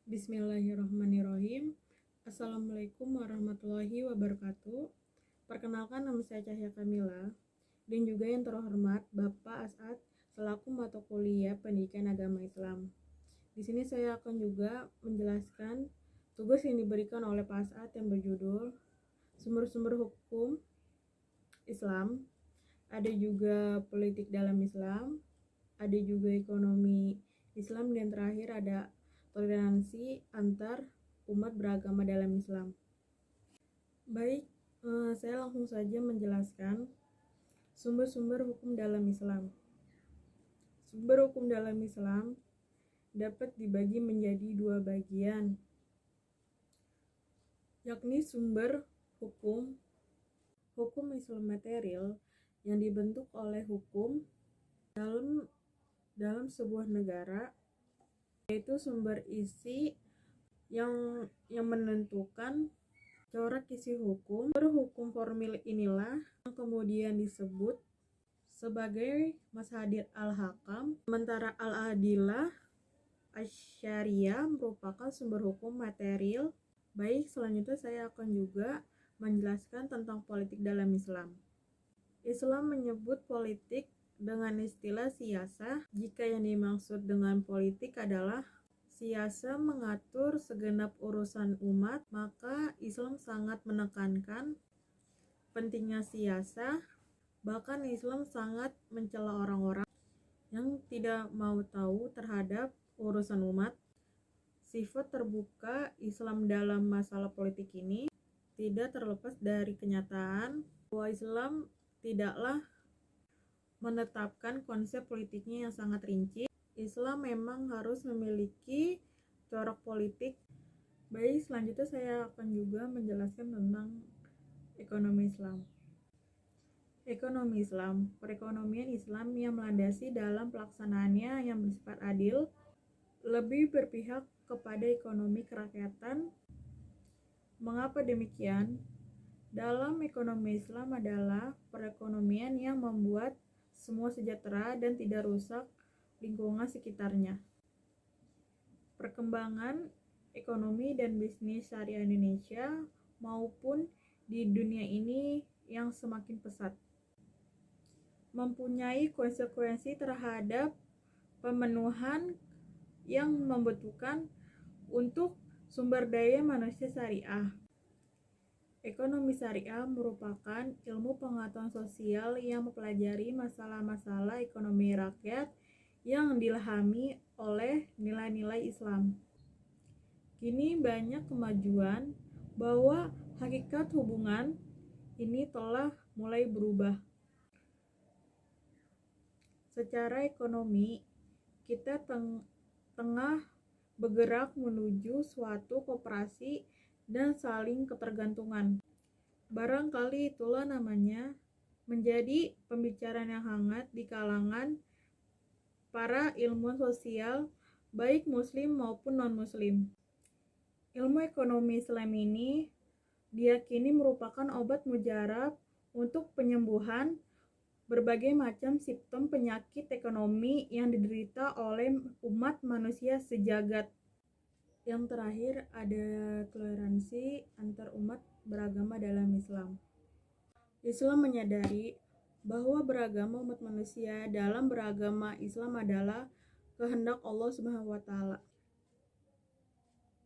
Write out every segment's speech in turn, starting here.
Bismillahirrahmanirrahim. Assalamualaikum warahmatullahi wabarakatuh. Perkenalkan, nama saya Cahya Kamila dan juga yang terhormat Bapak As'ad selaku mata kuliah Pendidikan Agama Islam. Di sini saya akan juga menjelaskan tugas yang diberikan oleh Pak As'ad yang berjudul Sumber-sumber hukum Islam. Ada juga politik dalam Islam, ada juga ekonomi Islam, dan terakhir ada toleransi antar umat beragama dalam Islam. Baik, saya langsung saja menjelaskan sumber-sumber hukum dalam Islam. Sumber hukum dalam Islam dapat dibagi menjadi dua bagian, yakni sumber hukum Islam material yang dibentuk oleh hukum dalam sebuah negara, yaitu sumber isi yang menentukan corak isi hukum. Hukum formil inilah yang kemudian disebut sebagai Mashadir al-Hakam, sementara al-Adilah asy-Syariah merupakan sumber hukum material. Baik, selanjutnya saya akan juga menjelaskan tentang politik dalam Islam. Islam menyebut politik dengan istilah siyasah. Jika yang dimaksud dengan politik adalah siyasah mengatur segenap urusan umat, maka Islam sangat menekankan pentingnya siyasah. Bahkan Islam sangat mencela orang-orang yang tidak mau tahu terhadap urusan umat. Sifat terbuka Islam dalam masalah politik ini tidak terlepas dari kenyataan bahwa Islam tidaklah menetapkan konsep politiknya yang sangat rinci. Islam memang harus memiliki corak politik. Baik, selanjutnya saya akan juga menjelaskan tentang ekonomi Islam. Ekonomi Islam, perekonomian Islam yang melandasi dalam pelaksanaannya yang bersifat adil, lebih berpihak kepada ekonomi kerakyatan. Mengapa demikian? Dalam ekonomi Islam adalah perekonomian yang membuat semua sejahtera dan tidak rusak lingkungan sekitarnya. Perkembangan ekonomi dan bisnis syariah Indonesia maupun di dunia ini yang semakin pesat mempunyai konsekuensi terhadap pemenuhan yang membutuhkan untuk sumber daya manusia syariah. Ekonomi syariah merupakan ilmu pengetahuan sosial yang mempelajari masalah-masalah ekonomi rakyat yang diilhami oleh nilai-nilai Islam. Kini banyak kemajuan bahwa hakikat hubungan ini telah mulai berubah. Secara ekonomi, kita tengah bergerak menuju suatu koperasi dan saling ketergantungan. Barangkali itulah namanya menjadi pembicaraan yang hangat di kalangan para ilmuwan sosial, baik muslim maupun non-muslim. Ilmu ekonomi Islam ini diyakini merupakan obat mujarab untuk penyembuhan berbagai macam simptom penyakit ekonomi yang diderita oleh umat manusia sejagat. Yang terakhir ada toleransi antar umat beragama dalam Islam. Islam menyadari bahwa beragama umat manusia dalam beragama Islam adalah kehendak Allah Subhanahu wa taala.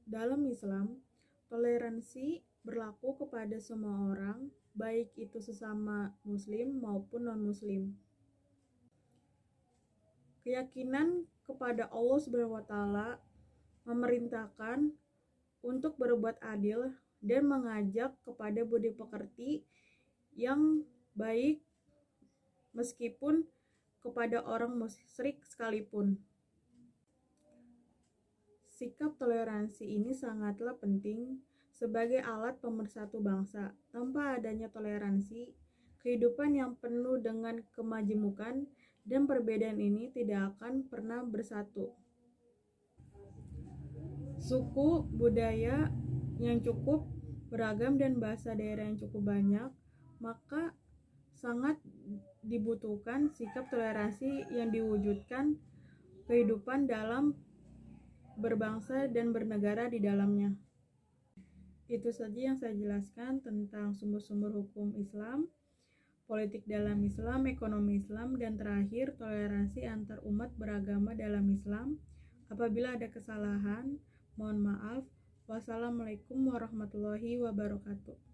Dalam Islam, toleransi berlaku kepada semua orang, baik itu sesama muslim maupun non-muslim. Keyakinan kepada Allah Subhanahu wa taala memerintahkan untuk berbuat adil dan mengajak kepada budi pekerti yang baik meskipun kepada orang musyrik sekalipun. Sikap toleransi ini sangatlah penting sebagai alat pemersatu bangsa. Tanpa adanya toleransi, kehidupan yang penuh dengan kemajemukan dan perbedaan ini tidak akan pernah bersatu. Suku, budaya yang cukup beragam dan bahasa daerah yang cukup banyak, maka sangat dibutuhkan sikap toleransi yang diwujudkan kehidupan dalam berbangsa, dan bernegara di dalamnya. Itu saja yang saya jelaskan tentang sumber-sumber hukum Islam, politik dalam Islam, ekonomi Islam, dan terakhir toleransi antar umat beragama dalam Islam. Apabila ada kesalahan, mohon maaf. Wassalamualaikum warahmatullahi wabarakatuh.